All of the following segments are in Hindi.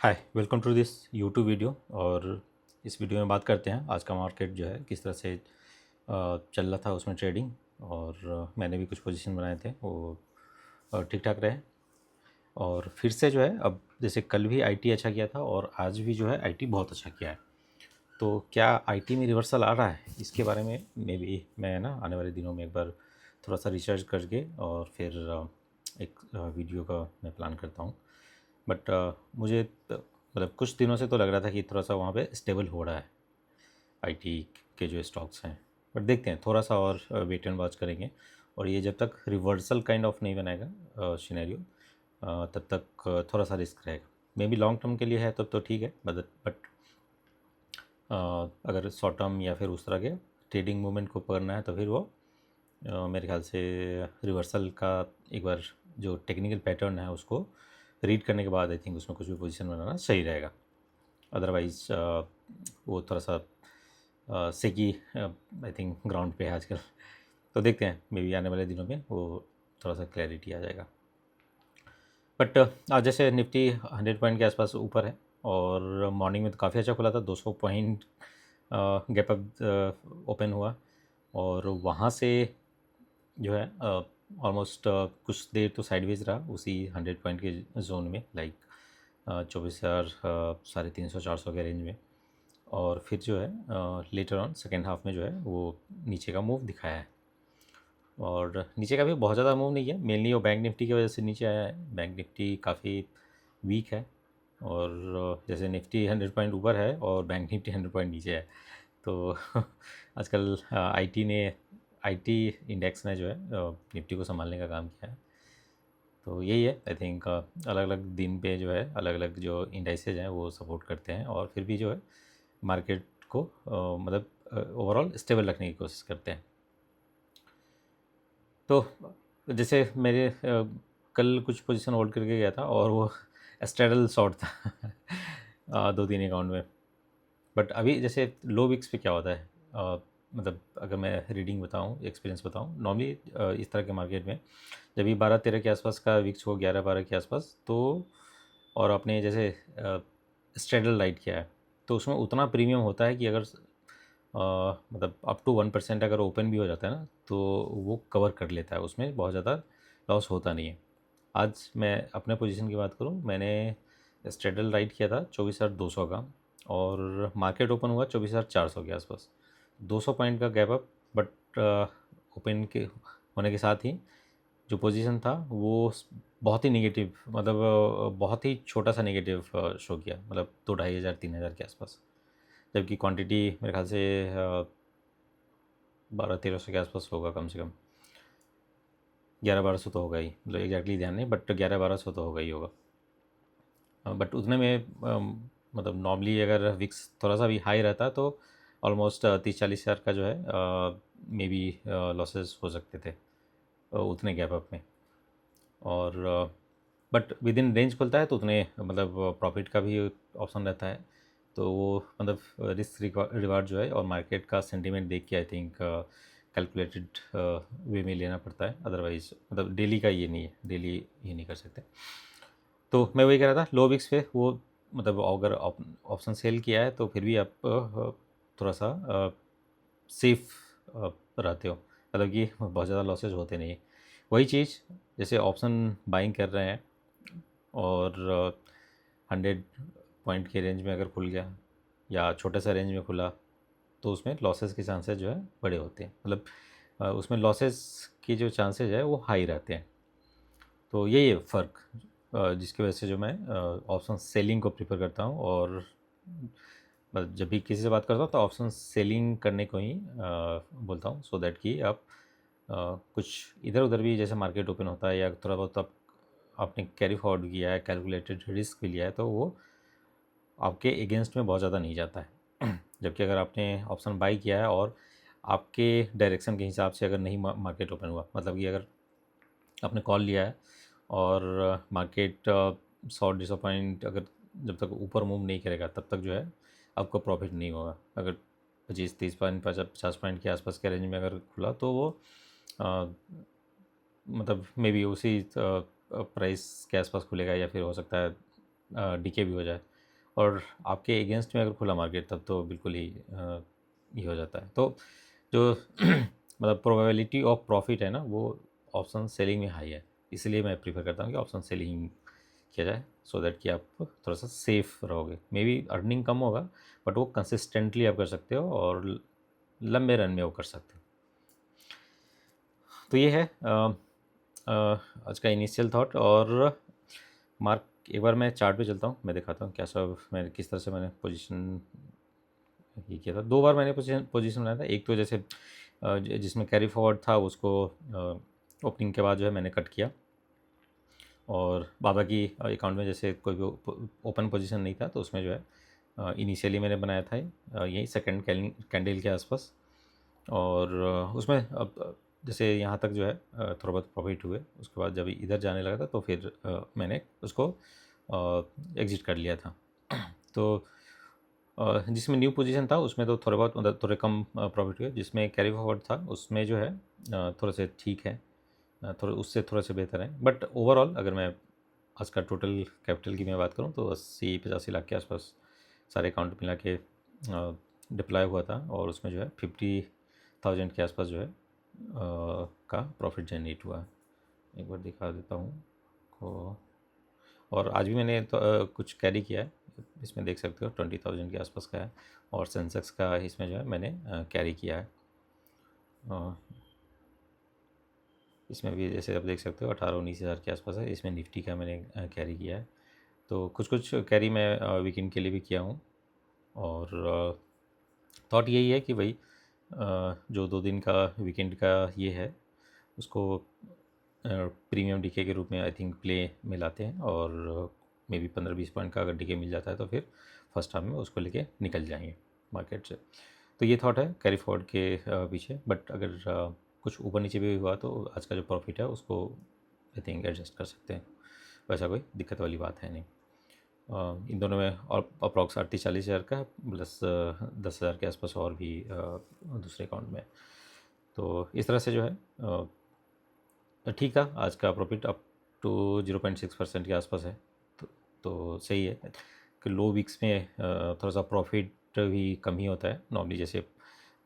Hi welcome to this YouTube video. और इस वीडियो में बात करते हैं आज का मार्केट जो है किस तरह से चल रहा था उसमें ट्रेडिंग। और मैंने भी कुछ पोजीशन बनाए थे वो ठीक ठाक रहे। और फिर से जो है अब जैसे कल भी आईटी अच्छा किया था और आज भी जो है आईटी बहुत अच्छा किया है। तो क्या आईटी में रिवर्सल आ रहा है इसके बारे में भी मैं ना आने वाले दिनों में एक बार थोड़ा सा रिसर्च करके और फिर एक वीडियो का मैं प्लान करता हूँ। बट मुझे मतलब कुछ दिनों से तो लग रहा था कि थोड़ा सा वहाँ पे स्टेबल हो रहा है आईटी के जो स्टॉक्स हैं। बट देखते हैं थोड़ा सा और वेट एंड वॉच करेंगे। और ये जब तक रिवर्सल काइंड ऑफ नहीं बनाएगा सिनेरियो तब तक थोड़ा सा रिस्क रहेगा। मे बी लॉन्ग टर्म के लिए है तब तो ठीक है। बट अगर शॉर्ट टर्म या फिर उस तरह के ट्रेडिंग मूवमेंट को पकड़ना है तो फिर वो मेरे ख्याल से रिवर्सल का एक बार जो टेक्निकल पैटर्न है उसको रीड करने के बाद आई थिंक उसमें कुछ भी पोजीशन बनाना सही रहेगा। अदरवाइज़ वो थोड़ा सा सेकी आई थिंक ग्राउंड पे है आजकल। तो देखते हैं मे बी आने वाले दिनों में वो थोड़ा सा क्लैरिटी आ जाएगा। बट आज जैसे निफ्टी 100 पॉइंट के आसपास ऊपर है और मॉर्निंग में तो काफ़ी अच्छा खुला था। 200 पॉइंट गैप अप ओपन हुआ और वहाँ से जो है ऑलमोस्ट कुछ देर तो साइडवेज रहा उसी 100 पॉइंट के जोन में, लाइक 24,000 350 400 के रेंज में। और फिर जो है लेटर ऑन सेकेंड हाफ में जो है वो नीचे का मूव दिखाया है। और नीचे का भी बहुत ज़्यादा मूव नहीं है, मेनली वो बैंक निफ्टी की वजह से नीचे आया है। बैंक निफ्टी काफ़ी वीक है और जैसे निफ्टी 100 पॉइंट ऊपर है और बैंक निफ्टी 100 पॉइंट नीचे है। तो आजकल आईटी इंडेक्स ने जो है निफ्टी को संभालने का काम किया है। तो यही है आई थिंक अलग अलग दिन पे जो है अलग अलग जो इंडाइसेज हैं वो सपोर्ट करते हैं और फिर भी जो है मार्केट को मतलब ओवरऑल स्टेबल रखने की कोशिश करते हैं। तो जैसे मेरे कल कुछ पोजीशन होल्ड करके गया था और वो स्ट्रेडल शॉर्ट था 2-3 अकाउंट में। बट अभी जैसे लो विक्स पे क्या होता है, मतलब अगर मैं रीडिंग बताऊं एक्सपीरियंस बताऊं नॉर्मली इस तरह के मार्केट में जब भी 12-13 के आसपास का विक्स हो 11-12 के आसपास तो और आपने जैसे स्ट्रेडल राइट किया है तो उसमें उतना प्रीमियम होता है कि अगर मतलब अप टू 1% अगर ओपन भी हो जाता है ना तो वो कवर कर लेता है, उसमें बहुत ज़्यादा लॉस होता नहीं है। आज मैं अपने पोजीशन की बात करूं, मैंने स्ट्रेडल राइट किया था 24,200 का और मार्केट ओपन हुआ 24,400 के आसपास, 200 पॉइंट का गैप अप। बट ओपन के होने के साथ ही जो पोजीशन था वो बहुत ही नेगेटिव, मतलब बहुत ही छोटा सा नेगेटिव शो किया, मतलब 2-2,500-3,000 के आसपास। जबकि क्वांटिटी मेरे ख्याल से 1200-1300 के आसपास होगा कम से कम। 1100-1200 तो होगा ही, मतलब एग्जैक्टली ध्यान नहीं बट 1100-1200 तो होगा ही होगा। बट उतने में मतलब नॉर्मली अगर विक्स थोड़ा सा भी हाई रहता तो ऑलमोस्ट 30-40 हज़ार का जो है मे बी लॉसेस हो सकते थे उतने गैप अप में। और बट विद इन रेंज खुलता है तो उतने मतलब प्रॉफिट का भी ऑप्शन रहता है। तो वो मतलब रिस्क रिवार्ड जो है और मार्केट का सेंटीमेंट देख के आई थिंक कैलकुलेटेड वे में लेना पड़ता है। अदरवाइज मतलब डेली का ये नहीं है, डेली ये नहीं कर सकते। तो मैं वही कह रहा था लो विक्स पे वो मतलब अगर ऑप्शन सेल किया है तो फिर भी आप थोड़ा सा सेफ रहते हो, मतलब कि बहुत ज़्यादा लॉसेज होते नहीं। वही चीज़ जैसे ऑप्शन बाइंग कर रहे हैं और 100 पॉइंट के रेंज में अगर खुल गया या छोटे सा रेंज में खुला तो उसमें लॉसेस के चांसेस जो है बड़े होते हैं, मतलब उसमें लॉसेस की जो चांसेस है वो हाई रहते हैं। तो यही है फ़र्क जिसकी वजह से जो मैं ऑप्शन सेलिंग को प्रीफर करता हूँ। और मतलब जब भी किसी से बात करता हूँ तो ऑप्शन सेलिंग करने को ही बोलता हूँ, सो दैट कि आप कुछ इधर उधर भी जैसे मार्केट ओपन होता है या थोड़ा बहुत आपने कैरी फॉरवर्ड किया है, कैलकुलेटेड रिस्क भी लिया है तो वो आपके अगेंस्ट में बहुत ज़्यादा नहीं जाता है। जबकि अगर आपने ऑप्शन बाई किया है और आपके डायरेक्शन के हिसाब से अगर नहीं मार्केट ओपन हुआ, मतलब कि अगर आपने कॉल लिया है और मार्केट 100-150 पॉइंट अगर जब तक ऊपर मूव नहीं करेगा तब तक जो है आपको प्रॉफिट नहीं होगा। अगर 25-30 पॉइंट 50 पॉइंट के आसपास के रेंज में अगर खुला तो वो अ, मतलब मे बी उसी प्राइस के आसपास खुलेगा या फिर हो सकता है डीके भी हो जाए और आपके अगेंस्ट में अगर खुला मार्केट, तब तो बिल्कुल ही ये हो जाता है। तो जो मतलब प्रोबेबिलिटी ऑफ प्रॉफिट है ना, वो ऑप्शन सेलिंग में हाई है, इसलिए मैं प्रीफर करता हूँ कि ऑप्शन सेलिंग किया जाए, सो दैट कि आप थोड़ा सा सेफ रहोगे। मे बी अर्निंग कम होगा, बट वो कंसिस्टेंटली आप कर सकते हो और लंबे रन में वो कर सकते हो। तो ये है आज का इनिशियल थॉट। और मार्क, एक बार मैं चार्ट पे चलता हूँ, मैं दिखाता हूँ क्या सब मैं किस तरह से मैंने पोजीशन ये किया था। दो बार मैंने पोजीशन बनाया था। एक तो जैसे जिसमें कैरी फॉरवर्ड था, उसको ओपनिंग के बाद जो है मैंने कट किया, और बाबा की अकाउंट में जैसे कोई भी ओपन पोजीशन नहीं था, तो उसमें जो है इनिशियली मैंने बनाया था यही सेकंड कैंडल के आसपास। और उसमें अब जैसे यहाँ तक जो है थोड़ा बहुत प्रॉफिट हुए, उसके बाद जब इधर जाने लगा था तो फिर मैंने उसको एग्जिट कर लिया था। तो जिसमें न्यू पोजीशन था उसमें तो थोड़े बहुत मतलब थोड़े कम प्रॉफिट हुए। जिसमें कैरी फॉरवर्ड था उसमें जो है थोड़ा से ठीक है, थोड़ा उससे थोड़ा से बेहतर है। बट ओवरऑल अगर मैं आज का टोटल कैपिटल की मैं बात करूँ तो 80-85 लाख के आसपास सारे अकाउंट मिला के डिप्लॉय हुआ था, और उसमें जो है 50,000 के आसपास जो है का प्रॉफिट जनरेट हुआ। एक बार दिखा देता हूँ को। और आज भी मैंने तो कुछ कैरी किया है, इसमें देख सकते हो 20,000 के आसपास का है। और सेंसेक्स का इसमें जो है मैंने कैरी किया है। इसमें भी जैसे आप देख सकते हो 18-19 हज़ार के आसपास है। इसमें निफ्टी का मैंने कैरी किया है। तो कुछ कुछ कैरी मैं वीकेंड के लिए भी किया हूँ। और थॉट यही है कि भाई जो 2 दिन का वीकेंड का ये है, उसको प्रीमियम डीके के रूप में आई थिंक प्ले में लाते हैं, और मे बी 15-20 पॉइंट का अगर डीके मिल जाता है तो फिर फर्स्ट हाफ में उसको लेके निकल जाएंगे मार्केट से। तो ये थॉट है कैरी फॉरवर्ड के पीछे। बट अगर कुछ ऊपर नीचे भी हुआ तो आज का जो प्रॉफिट है उसको आई थिंक एडजस्ट कर सकते हैं, वैसा कोई दिक्कत वाली बात है नहीं। इन दोनों में और अप्रॉक्स 38-40 हज़ार का प्लस 10,000 के आसपास और भी दूसरे अकाउंट में। तो इस तरह से जो है ठीक था। आज का प्रॉफिट अप टू 0.6% के आसपास है। तो सही है कि लो वीक्स में थोड़ा सा प्रॉफिट भी कम ही होता है नॉर्मली। जैसे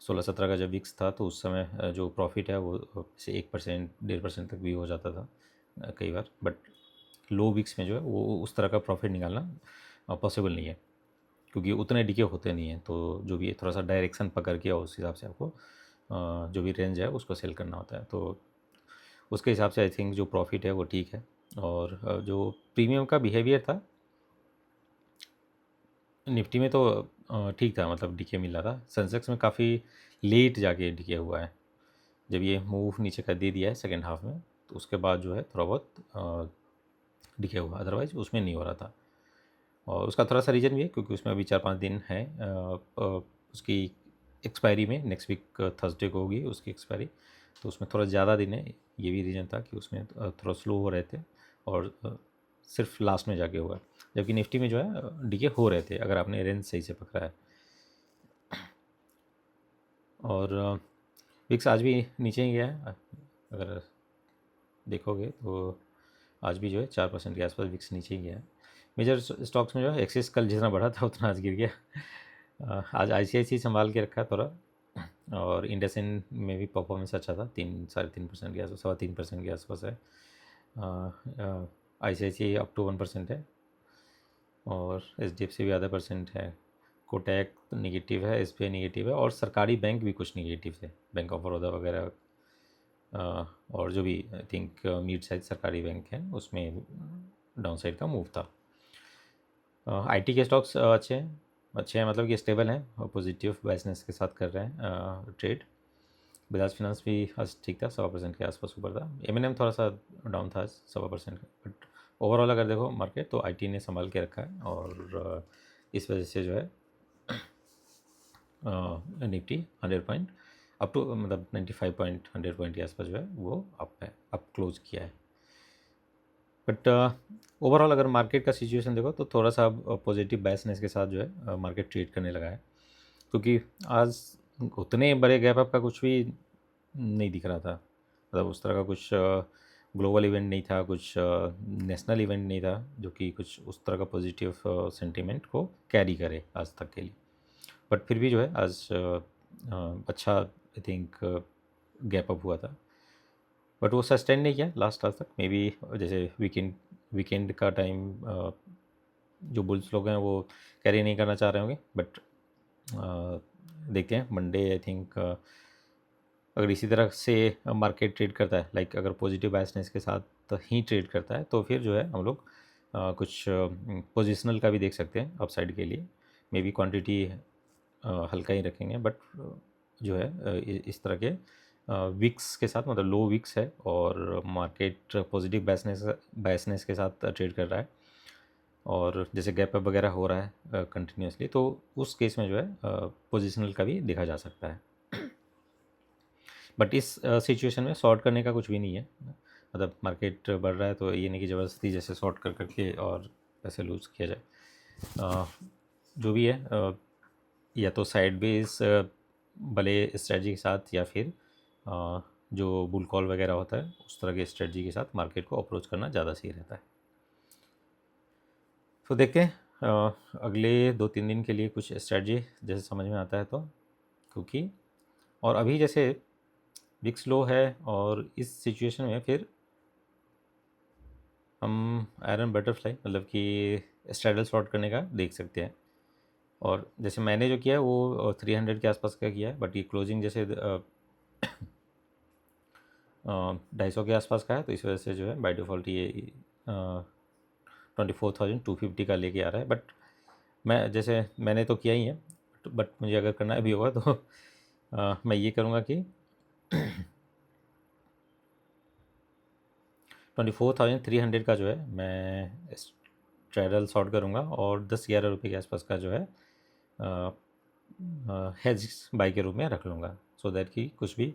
16-17 का जब वीक्स था तो उस समय जो प्रॉफिट है वो जैसे 1%, 1.5% तक भी हो जाता था कई बार। बट लो वीक्स में जो है वो उस तरह का प्रॉफिट निकालना पॉसिबल नहीं है, क्योंकि उतने डीके होते नहीं हैं। तो जो भी है थोड़ा सा डायरेक्शन पकड़ के और उस हिसाब से आपको जो भी रेंज है उसको सेल करना होता है। तो उसके हिसाब से आई थिंक जो प्रॉफिट है वो ठीक है। और जो प्रीमियम का बिहेवियर था निफ्टी में तो ठीक था, मतलब डीके मिल रहा था। सेंसेक्स में काफ़ी लेट जाके डीके हुआ है, जब ये मूव नीचे का दे दिया है सेकेंड हाफ में, तो उसके बाद जो है थोड़ा बहुत डीके हुआ, अदरवाइज उसमें नहीं हो रहा था। और उसका थोड़ा सा रीज़न भी है क्योंकि उसमें अभी 4-5 दिन है उसकी एक्सपायरी में। नेक्स्ट वीक थर्सडे को होगी उसकी एक्सपायरी, तो उसमें थोड़ा ज़्यादा दिन है। ये भी रीज़न था कि उसमें थोड़ा स्लो हो रहे थे, और सिर्फ लास्ट में जाके हुआ। जबकि निफ्टी में जो है डीके हो रहे थे अगर आपने रेंज सही से पकड़ा है। और विक्स आज भी नीचे ही गया है, अगर देखोगे तो आज भी जो है 4% के आसपास विक्स नीचे ही गया है। मेजर स्टॉक्स में जो है एक्सिस कल जितना बढ़ा था उतना आज गिर गया। आज ICICI संभाल के रखा है थोड़ा। और इंडसइंड में भी परफॉर्मेंस अच्छा था, 3-3.5% के आसपास, 3.25% के आसपास है। ICICI अप टू 1% है, और HDFC भी आधा परसेंट है। कोटक निगेटिव है, SBI निगेटिव है, और सरकारी बैंक भी कुछ निगेटिव है, बैंक ऑफ बड़ौदा वगैरह। और जो भी आई थिंक मिड साइज सरकारी बैंक है उसमें डाउन साइड का मूव था। IT के स्टॉक्स अच्छे हैं मतलब कि स्टेबल हैं, पॉजिटिव बायसनेस के साथ कर रहे हैं ट्रेड। बजाज फाइनेंस भी आज ठीक था, 1.25% के आसपास ऊपर था। M&M थोड़ा सा डाउन था 1.25% का। बट ओवरऑल अगर देखो मार्केट तो IT ने संभाल के रखा है, और इस वजह से जो है निफ्टी 100 पॉइंट अप टू मतलब 95 पॉइंट 100 पॉइंट के आसपास जो है वो अप है, अप क्लोज किया है। बट ओवरऑल अगर मार्केट का सिचुएशन देखो तो थोड़ा सा पॉजिटिव बायसनेस के साथ जो है मार्केट ट्रेड करने लगा है, क्योंकि आज उतने बड़े गैप अप का कुछ भी नहीं दिख रहा था। मतलब उस तरह का कुछ ग्लोबल इवेंट नहीं था, कुछ नेशनल इवेंट नहीं था जो कि कुछ उस तरह का पॉजिटिव सेंटीमेंट को कैरी करे आज तक के लिए। बट फिर भी जो है आज अच्छा आई थिंक गैप अप हुआ था, बट वो सस्टेन नहीं किया लास्ट आज तक। मे बी जैसे वीकेंड का टाइम जो बुल्स लोग हैं वो कैरी नहीं करना चाह रहे होंगे, बट देखते हैं मंडे आई थिंक अगर इसी तरह से मार्केट ट्रेड करता है, लाइक अगर पॉजिटिव बायसनेस के साथ ही ट्रेड करता है, तो फिर जो है हम लोग कुछ पोजिशनल का भी देख सकते हैं अपसाइड के लिए। मे बी क्वांटिटी हल्का ही रखेंगे, बट जो है इस तरह के विक्स के साथ, मतलब लो विक्स है और मार्केट पॉजिटिव बायसनेस के साथ ट्रेड कर रहा है, और जैसे गैप अप वगैरह हो रहा है कंटिन्यूसली, तो उस केस में जो है पोजिशनल का भी देखा जा सकता है। बट इस सिचुएशन में शॉर्ट करने का कुछ भी नहीं है, मतलब मार्केट बढ़ रहा है तो ये नहीं कि ज़बरदस्ती जैसे शॉर्ट कर करके और पैसे लूज़ किया जाए। जो भी है या तो साइड बेस भले स्ट्रेटजी के साथ, या फिर जो बुल कॉल वगैरह होता है उस तरह के स्ट्रेटजी के साथ मार्केट को अप्रोच करना ज़्यादा सही रहता है। तो देखते हैं अगले 2-3 दिन के लिए कुछ स्ट्रेटजी जैसे समझ में आता है तो, क्योंकि और अभी जैसे विक्स लो है और इस सिचुएशन में फिर हम आयरन बटरफ्लाई मतलब कि स्ट्रैडल शॉर्ट करने का देख सकते हैं। और जैसे मैंने जो किया है वो 300 के आसपास का किया है, बट ये क्लोजिंग जैसे 250 के आसपास का है, तो इस वजह से जो है बाय डिफ़ॉल्ट ये 24,250 का लेके आ रहा है। बट मैंने तो किया ही है, बट मुझे अगर करना भी होगा तो मैं ये करूँगा कि 24,300 का जो है मैं स्ट्रैडल शॉर्ट करूँगा, और 10-11 रुपये के आसपास का जो है हेज बाई के रूप में रख लूँगा, सो दैट कि कुछ भी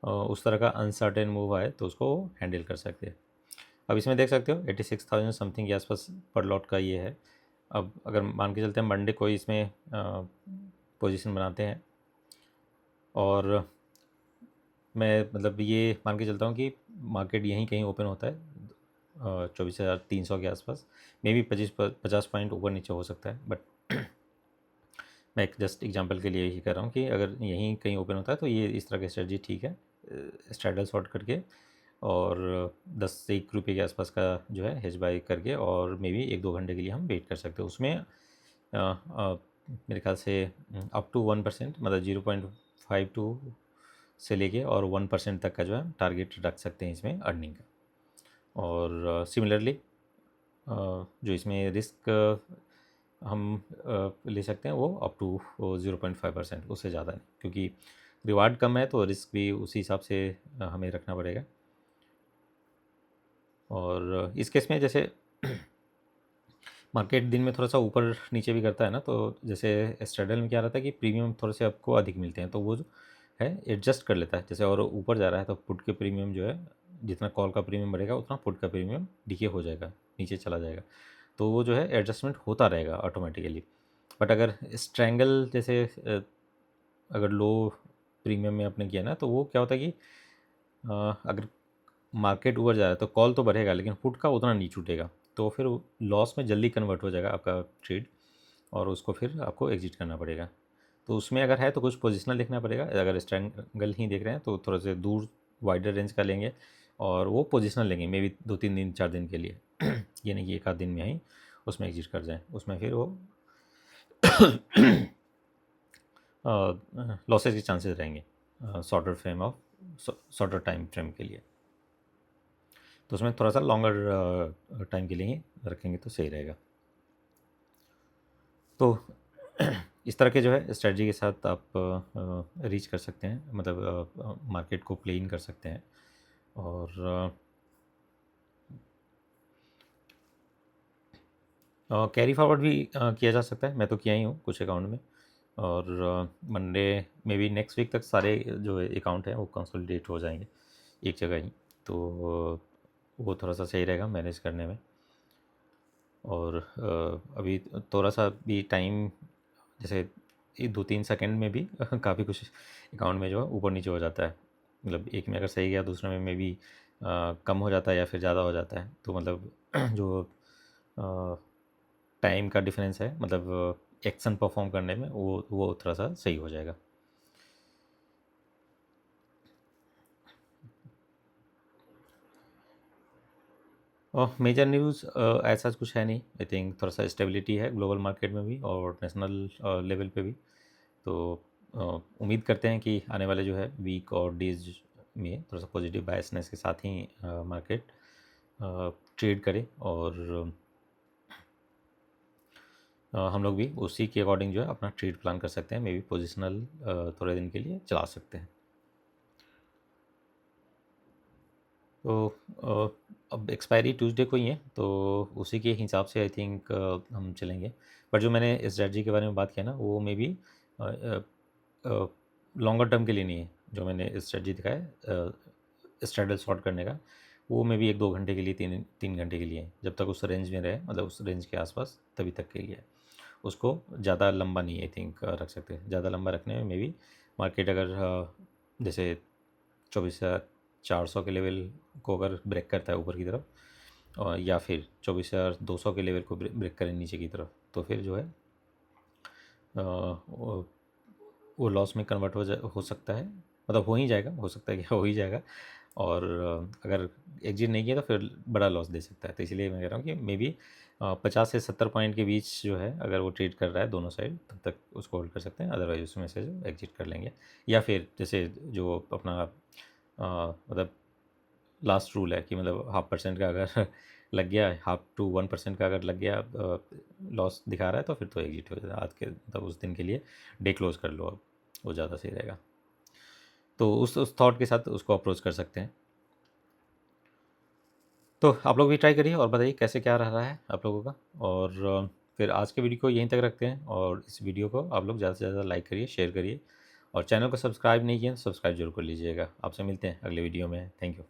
उस तरह का अनसर्टेन मूव आए तो उसको हैंडल कर सकते हैं। अब इसमें देख सकते हो 86,000 समथिंग के आसपास पर लॉट का ये है। अब अगर मान के चलते हैं मंडे को इसमें पोजीशन बनाते हैं, और मैं मतलब ये मान के चलता हूँ कि मार्केट यहीं कहीं ओपन होता है 24,300 के आसपास, मे बी 50 पॉइंट ऊपर नीचे हो सकता है, बट मैं एक जस्ट एग्जांपल के लिए ही कर रहा हूँ कि अगर यहीं कहीं ओपन होता है तो ये इस तरह की स्ट्रेटजी ठीक है, स्ट्रैडल शॉर्ट करके और 10 से 1 रुपये के आसपास का जो है हेज बाई करके, और मे बी 1-2 घंटे के लिए हम वेट कर सकते हैं उसमें। मेरे ख्याल से अप टू 1%, मतलब 0.52 से लेके और 1% तक का जो है टारगेट रख सकते हैं इसमें अर्निंग का। और सिमिलरली जो इसमें रिस्क हम ले सकते हैं वो अप टू 0.5%, उससे ज़्यादा नहीं, क्योंकि रिवार्ड कम है तो रिस्क भी उसी हिसाब से हमें रखना पड़ेगा। और इस केस में जैसे मार्केट दिन में थोड़ा सा ऊपर नीचे भी करता है ना, तो जैसे स्ट्रैडल में क्या रहता है कि प्रीमियम थोड़े से आपको अधिक मिलते हैं, तो वो जो है एडजस्ट कर लेता है जैसे, और ऊपर जा रहा है तो पुट के प्रीमियम जो है, जितना कॉल का प्रीमियम बढ़ेगा उतना पुट का प्रीमियम डीके हो जाएगा, नीचे चला जाएगा, तो वो जो है एडजस्टमेंट होता रहेगा ऑटोमेटिकली। बट अगर स्ट्रैंगल जैसे अगर लो प्रीमियम में आपने किया ना, तो वो क्या होता है कि अगर मार्केट ऊपर जा रहा है तो कॉल तो बढ़ेगा लेकिन पुट का उतना नहीं छूटेगा, तो फिर लॉस में जल्दी कन्वर्ट हो जाएगा आपका ट्रेड, और उसको फिर आपको एग्जिट करना पड़ेगा। तो उसमें अगर है तो कुछ पोजिशनल देखना पड़ेगा, अगर स्ट्रैंगल ही देख रहे हैं तो थोड़ा से दूर वाइडर रेंज का लेंगे, और वो पोजिशनल लेंगे मे बी 2-3 दिन 4 दिन के लिए ये नहीं कि एक आध दिन में ही उसमें एग्जिट कर जाएँ, उसमें फिर वो लॉसेज के चांसेस रहेंगे शॉर्टर टाइम फ्रेम के लिए, तो उसमें थोड़ा सा लॉन्गर टाइम के लिए ही रखेंगे तो सही रहेगा। तो इस तरह के जो है स्ट्रेटजी के साथ आप रीच कर सकते हैं, मतलब मार्केट को प्ले इन कर सकते हैं, और कैरी फॉरवर्ड भी किया जा सकता है, मैं तो किया ही हूँ कुछ अकाउंट में, और मंडे में भी नेक्स्ट वीक तक सारे जो अकाउंट हैं वो कंसोलिडेट हो जाएंगे एक जगह ही, तो वो थोड़ा सा सही रहेगा मैनेज करने में। और अभी थोड़ा सा भी टाइम जैसे 2-3 सेकंड में भी काफ़ी कुछ अकाउंट में जो है ऊपर नीचे हो जाता है, मतलब एक में अगर सही गया दूसरे में भी कम हो जाता है या फिर ज़्यादा हो जाता है, तो मतलब जो टाइम का डिफरेंस है, मतलब एक्शन परफॉर्म करने में, वो थोड़ा सा सही हो जाएगा। और मेजर न्यूज़ ऐसा कुछ है नहीं। आई थिंक थोड़ा सा स्टेबिलिटी है ग्लोबल मार्केट में भी और नेशनल लेवल पे भी। तो उम्मीद करते हैं कि आने वाले जो है वीक और डेज में थोड़ा सा पॉजिटिव बायसनेस के साथ ही मार्केट ट्रेड करे, और हम लोग भी उसी के अकॉर्डिंग जो है अपना ट्रेड प्लान कर सकते हैं। मे बी पोजिशनल थोड़े दिन के लिए चला सकते हैं। तो अब एक्सपायरी ट्यूसडे को ही है, तो उसी के हिसाब से आई थिंक हम चलेंगे। पर जो मैंने स्ट्रेटजी के बारे में बात किया ना, वो मे बी लॉन्गर टर्म के लिए नहीं है। जो मैंने स्ट्रेटजी दिखाया स्ट्रेडल शॉर्ट करने का, वो मे बी 1-2 घंटे के लिए, 3 घंटे के लिए है। जब तक उस रेंज में रहे, मतलब उस रेंज के आसपास, तभी तक के लिए है। उसको ज़्यादा लंबा नहीं आई थिंक रख सकते। ज़्यादा लंबा रखने में मे बी मार्केट अगर जैसे 24,400 के लेवल को अगर ब्रेक करता है ऊपर की तरफ, और या फिर 24,200 के लेवल को ब्रेक करें नीचे की तरफ, तो फिर जो है वो लॉस में कन्वर्ट हो सकता है। मतलब हो ही जाएगा, हो सकता है कि हो ही जाएगा। और अगर एग्जिट नहीं किया तो फिर बड़ा लॉस दे सकता है। तो इसलिए मैं कह रहा हूँ कि मे बी 50 से 70 पॉइंट के बीच जो है, अगर वो ट्रेड कर रहा है दोनों साइड, तब तक उसको होल्ड कर सकते हैं। अदरवाइज उसमें से जो एग्जिट कर लेंगे, या फिर जैसे जो अपना मतलब लास्ट रूल है कि मतलब 0.5% का अगर लग गया, 0.5 to 1% का अगर लग गया लॉस दिखा रहा है, तो फिर तो एग्जिट हो जाता है। आज के मतलब उस दिन के लिए डे क्लोज कर लो, अब वो ज़्यादा सही रहेगा। तो उस थॉट के साथ उसको अप्रोच कर सकते हैं। तो आप लोग भी ट्राई करिए और बताइए कैसे क्या रह रहा है आप लोगों का। और फिर आज के वीडियो को यहीं तक रखते हैं, और इस वीडियो को आप लोग ज़्यादा से ज़्यादा लाइक करिए, शेयर करिए, और चैनल को सब्सक्राइब नहीं किया तो सब्सक्राइब जरूर कर लीजिएगा। आपसे मिलते हैं अगले वीडियो में। Thank you.